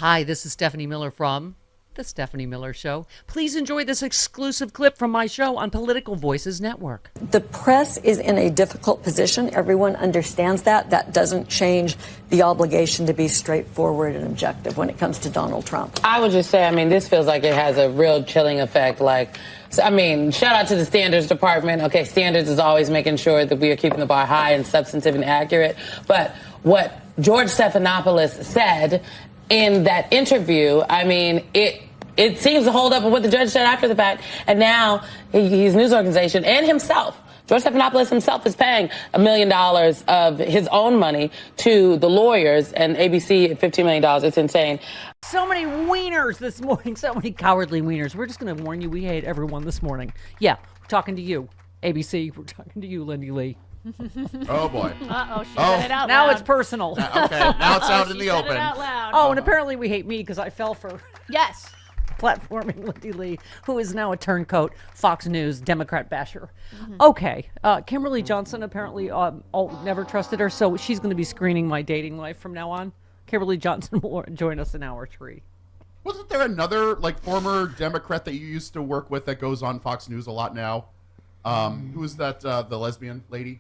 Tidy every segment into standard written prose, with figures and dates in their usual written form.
Hi, this is Stephanie Miller from The Stephanie Miller Show. Please enjoy this exclusive clip from my show on Political Voices Network. The press is in a difficult position. Everyone understands that. That doesn't change the obligation to be straightforward and objective when it comes to Donald Trump. I would just say, this feels like it has a real chilling effect. Shout out to the standards department. Okay, standards is always making sure that we are keeping the bar high and substantive and accurate. But what George Stephanopoulos said in that interview, it seems to hold up with what the judge said after the fact. And now his news organization and himself, George Stephanopoulos himself, is paying $1 million of his own money to the lawyers, and ABC at $15 million. It's insane. So many wieners this morning, so many cowardly wieners. We're just going to warn you, we hate everyone this morning. Yeah, we're talking to you, ABC. We're talking to you, Lindy Lee. Oh, boy. Uh-oh, she said it out loud. Now it's personal. Okay, now it's out in the open. Said it out loud. Oh, and apparently we hate me because I fell for Yes. platforming Lindy Lee, who is now a turncoat Fox News Democrat basher. Okay, Kimberly Johnson apparently never trusted her, so she's going to be screening my dating life from now on. Kimberly Johnson will join us in hour 3. Wasn't there another, former Democrat that you used to work with that goes on Fox News a lot now? Who was that, the lesbian lady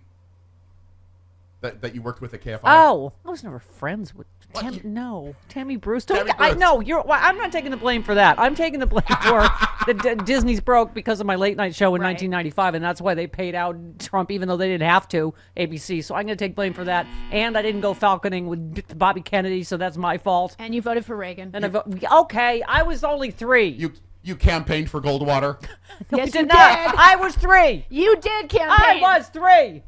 that you worked with at KFI? Oh, I was never friends with What? No, Tammy Bruce. Tammy I Bruce. know I'm not taking the blame for that. I'm taking the blame for that Disney's broke because of my late night show in Right. 1995, and that's why they paid out Trump, even though they didn't have to. ABC. So I'm going to take blame for that. And I didn't go falconing with Bobby Kennedy, so that's my fault. And you voted for Reagan. And okay, I was only 3. You campaigned for Goldwater? Yes, did you not. did. I was 3. You did campaign. I was 3.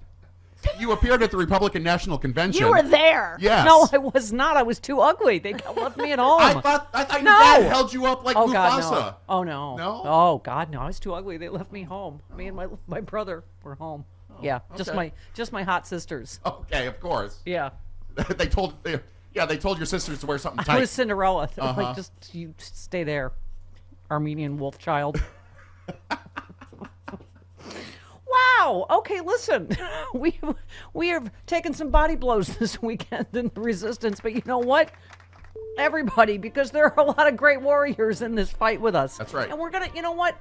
You appeared at the Republican National Convention. You were there. Yes. No, I was not. I was too ugly. They left me at home. I thought your No. dad held you up like Oh Mufasa. God, no! Oh no! No? Oh God, no! I was too ugly. They left me home. Me and my brother were home. Yeah, okay. just my hot sisters. Okay, of course. Yeah, they told your sisters to wear something tight. I was Cinderella. Uh-huh. Like, just you stay there, Armenian wolf child. Wow. Okay, listen, we have taken some body blows this weekend in the resistance, but you know what? Everybody, because there are a lot of great warriors in this fight with us. That's right. And we're gonna, you know what?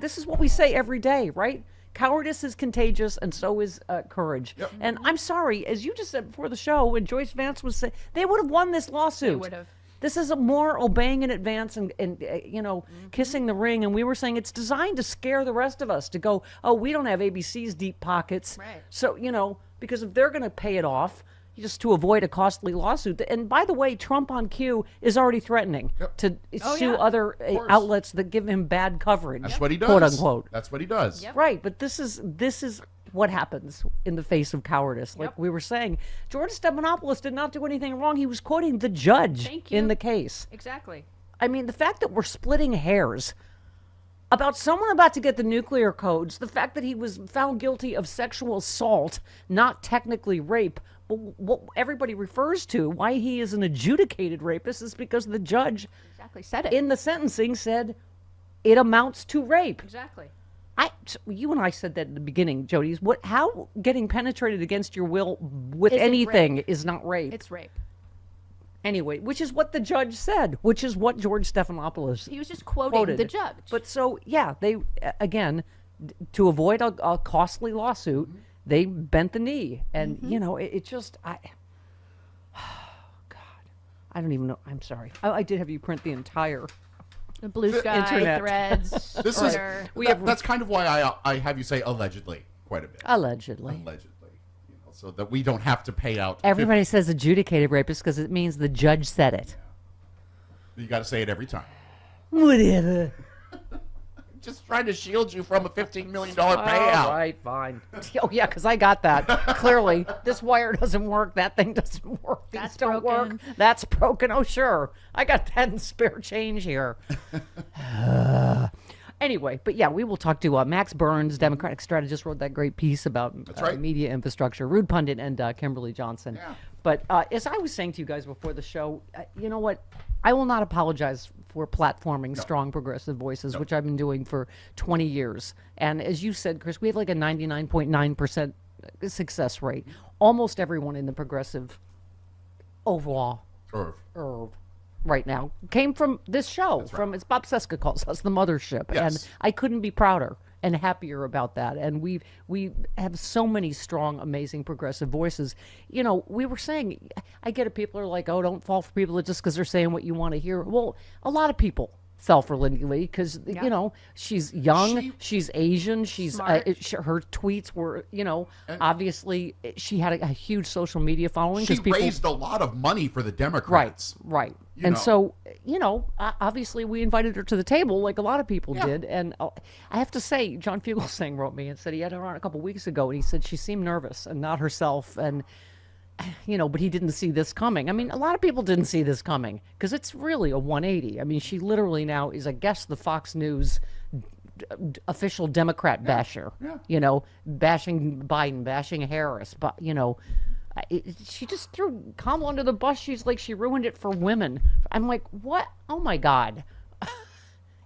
This is what we say every day, right? Cowardice is contagious, and so is courage. Yep. And I'm sorry, as you just said before the show, when Joyce Vance was saying, they would have won this lawsuit. They would have. This is a more obeying in advance and kissing the ring. And we were saying it's designed to scare the rest of us to go, oh, we don't have ABC's deep pockets. Right. So, because if they're going to pay it off, just to avoid a costly lawsuit. And by the way, Trump on cue is already threatening to sue other outlets that give him bad coverage. That's what he does. Quote unquote. That's what he does. Yep. Right, but this is what happens in the face of cowardice. Like we were saying, George Stephanopoulos did not do anything wrong. He was quoting the judge Thank you. in the case. Exactly. I mean, the fact that we're splitting hairs about someone about to get the nuclear codes, the fact that he was found guilty of sexual assault, not technically rape, but what everybody refers to, why he is an adjudicated rapist, is because the judge Exactly. Said it. in the sentencing said it amounts to rape. Exactly. You and I said that in the beginning, Jody. How getting penetrated against your will with Isn't anything rape. is not rape. It's rape. Anyway, which is what the judge said, which is what George Stephanopoulos He was just quoting quoted. the judge. But so, yeah, they, again, to avoid a costly lawsuit, they bent the knee. And, it just, God, I don't even know. I'm sorry. I did have you print the entire. the blue sky, internet. threads, This is Twitter. that's kind of why I have you say allegedly quite a bit. Allegedly. So that we don't have to pay out. Everybody says adjudicated rapist because it means the judge said it. You got to say it every time. Whatever. Just trying to shield you from a $15 million All payout. right, fine. Oh, yeah, because I got that. Clearly, this wire doesn't work. That thing doesn't work. These That's don't broken. work. That's broken. Oh, sure. I got that in spare change here. Anyway, but yeah, we will talk to Max Burns, Democratic strategist, wrote that great piece about right. media infrastructure, Rude Pundit, and Kimberly Johnson. Yeah. But as I was saying to you guys before the show, you know what? I will not apologize for platforming strong progressive voices, which I've been doing for 20 years. And as you said, Chris, we have like a 99.9% success rate. Almost everyone in the progressive overall Irv. right now came from this show. From it's Bob Seska calls us the mothership, Yes. and I couldn't be prouder and happier about that. And we have so many strong, amazing progressive voices. You know, we were saying, I get it. People are like, oh, don't fall for people just because they're saying what you want to hear. Well, a lot of people fell for Lindy Lee because you know she's young, she's Asian, she's her tweets were obviously she had a huge social media following. She people raised a lot of money for the Democrats. Right. You And know. so, obviously we invited her to the table like a lot of people did. And I have to say, John Fugelsang wrote me and said he had her on a couple weeks ago, and he said she seemed nervous and not herself. And, but he didn't see this coming. I mean, a lot of people didn't see this coming because it's really a 180. I mean, she literally now is, I guess, the Fox News official Democrat basher, bashing Biden, bashing Harris, but, she just threw Kamala under the bus. She's like, she ruined it for women. I'm like, what? Oh my God.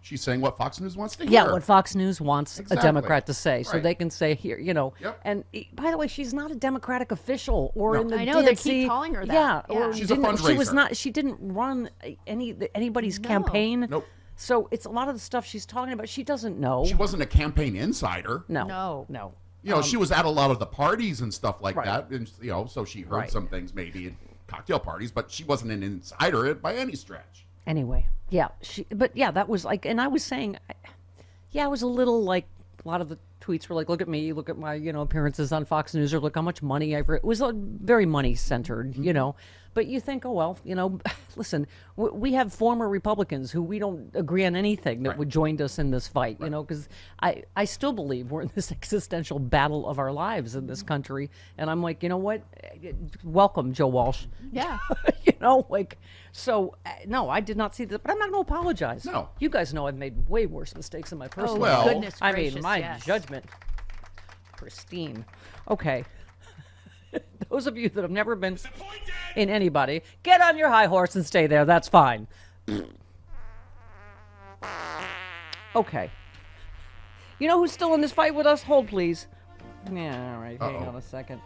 She's saying what Fox News wants to hear. Yeah, what Fox News wants Exactly. a Democrat to say, so Right. they can say here, Yep. And by the way, she's not a Democratic official or No. in the I know, they DNC. keep calling her that. Yeah, Yeah. or She's a didn't- She was fundraiser. not. She didn't run anybody's campaign. Nope. So it's a lot of the stuff she's talking about. She doesn't know. She wasn't a campaign insider. No. She was at a lot of the parties and stuff like Right. that, and so she heard Right. some things maybe in cocktail parties, but she wasn't an insider by any stretch. Anyway, that was like, and I was saying, I was a little like, a lot of the tweets were like, look at me, look at my, appearances on Fox News, or look how much money I've, it was very money centered, but you think, oh, well, listen, we have former Republicans who we don't agree on anything that would joined us in this fight, because I still believe we're in this existential battle of our lives in this country. And I'm like, you know what? Welcome, Joe Walsh. Yeah. No, I did not see this, but I'm not going to apologize. No. You guys know I've made way worse mistakes in my personal well, life. goodness I mean, gracious, my yes. judgment, pristine. Okay. Those of you that have never been in anybody, get on your high horse and stay there. That's fine. Okay. You know who's still in this fight with us? Hold, please. Yeah, all right. Hang on a second.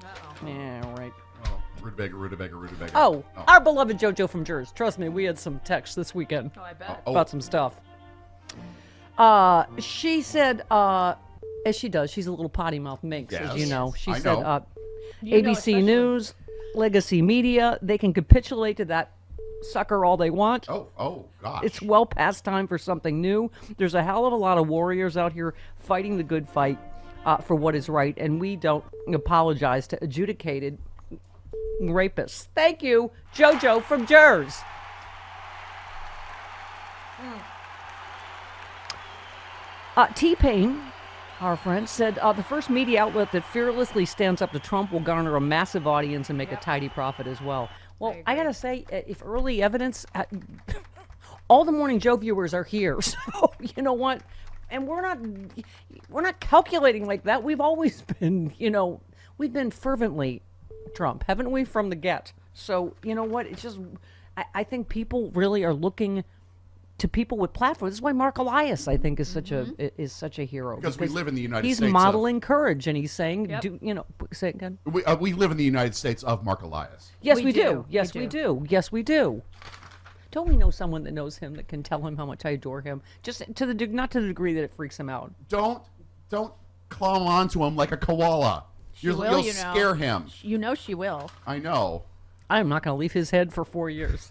Yeah, all right. Oh, rutabaga. Oh, our beloved JoJo from Jers. Trust me, we had some texts this weekend Oh, I bet. about some stuff. She said, as she does, she's a little potty mouth minx, as you Yes, know. She I said, know. You know, ABC especially. News, Legacy Media, they can capitulate to that sucker all they want. Oh, gosh. It's well past time for something new. There's a hell of a lot of warriors out here fighting the good fight for what is right, and we don't apologize to adjudicated rapists. Thank you, JoJo from Jers. T-Pain, our friend, said the first media outlet that fearlessly stands up to Trump will garner a massive audience and make a tidy profit as well. Well, I gotta say, if early evidence, all the Morning Joe viewers are here, so you know what? And we're not calculating like that. We've always been, we've been fervently Trump, haven't we, from the get? So you know what? It's just, I think people really are looking to people with platforms. This is why Mark Elias, I think, is such a hero. Because we live in the United he's States. He's modeling courage, and he's saying, Yep. say it again. We live in the United States of Mark Elias. Yes, We we do. do. Yes, We we do. do. Yes, we do. Don't we know someone that knows him that can tell him how much I adore him? Just to the not to the degree that it freaks him out. Don't climb onto him like a koala. will, You'll scare him. You know she will. I know. I'm not going to leave his head for 4 years.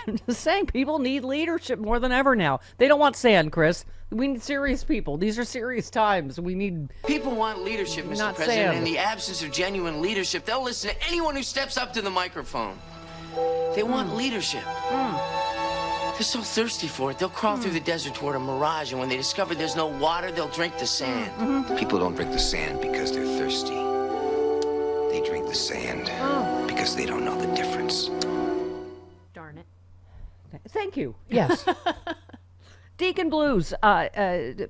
I'm just saying, people need leadership more than ever now. They don't want sand, Chris. We need serious people. These are serious times. We need. People want leadership, Mr. Not President. Sam. In the absence of genuine leadership, they'll listen to anyone who steps up to the microphone. They want leadership. They're so thirsty for it, they'll crawl through the desert toward a mirage, and when they discover there's no water, they'll drink the sand. People don't drink the sand because they're thirsty. They drink the sand because they don't know the difference. Darn it. Thank you. Yes. Deacon Blues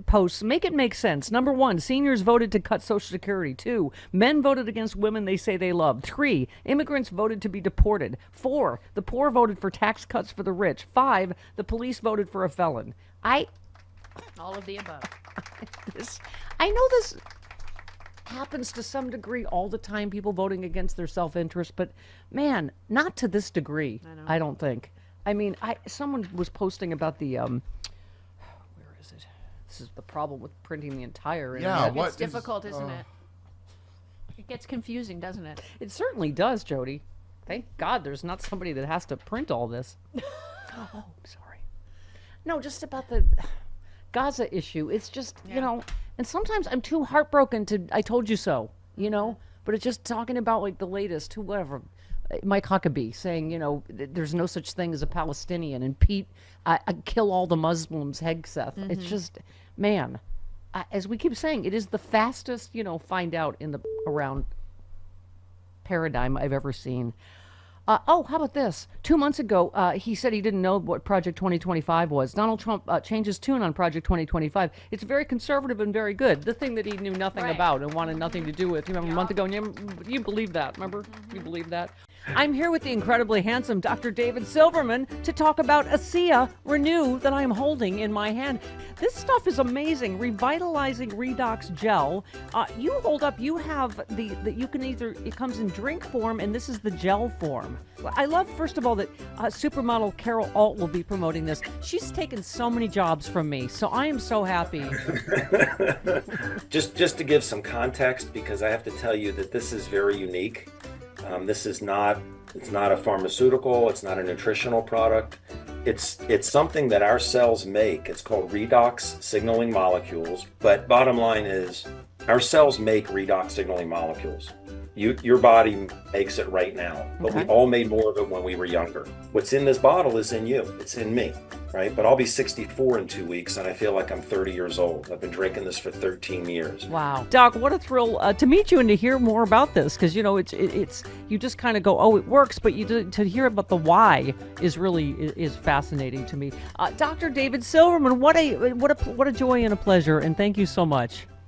posts, make it make sense. Number 1, seniors voted to cut Social Security. 2, men voted against women they say they love. 3, immigrants voted to be deported. 4, the poor voted for tax cuts for the rich. 5, the police voted for a felon. All of the above. I know this. happens to some degree all the time, people voting against their self-interest, but man, not to this degree, I don't think. I mean, someone was posting about the, where is it? This is the problem with printing the entire internet. It's difficult, isn't it? It gets confusing, doesn't it? It certainly does, Jody. Thank God there's not somebody that has to print all this. Oh, sorry. No, just about the Gaza issue. It's just, you know, and sometimes I'm too heartbroken to, I told you so, you know, but it's just talking about like the latest, whoever, Mike Huckabee saying, you know, there's no such thing as a Palestinian, and Pete, I kill all the Muslims, Hegseth. It's just, man, as we keep saying, it is the fastest, you know, find out in the around paradigm I've ever seen. How about this? 2 months ago, he said he didn't know what Project 2025 was. Donald Trump changed his tune on Project 2025. It's very conservative and very good. The thing that he knew nothing about and wanted nothing to do with. You remember a month ago? And you believe that, remember? You believe that? I'm here with the incredibly handsome Dr. David Silverman to talk about ASEA Renew that I'm holding in my hand. This stuff is amazing. Revitalizing Redox gel. You hold up, you have you can either, it comes in drink form, and this is the gel form. I love, first of all, that supermodel Carol Alt will be promoting this. She's taken so many jobs from me, so I am so happy. Just to give some context, because I have to tell you that this is very unique. This is not, it's not a pharmaceutical, it's not a nutritional product. It's something that our cells make. It's called redox signaling molecules. But bottom line is, our cells make redox signaling molecules. Your body makes it right now, but we all made more of it when we were younger. What's in this bottle is in you. It's in me, right? But I'll be 64 in 2 weeks, and I feel like I'm 30 years old. I've been drinking this for 13 years. Wow. Doc, what a thrill to meet you and to hear more about this, because, you know, it's you just kind of go, oh, it works, but to hear about the why is really fascinating to me. Dr. David Silverman, what a joy and a pleasure, and thank you so much.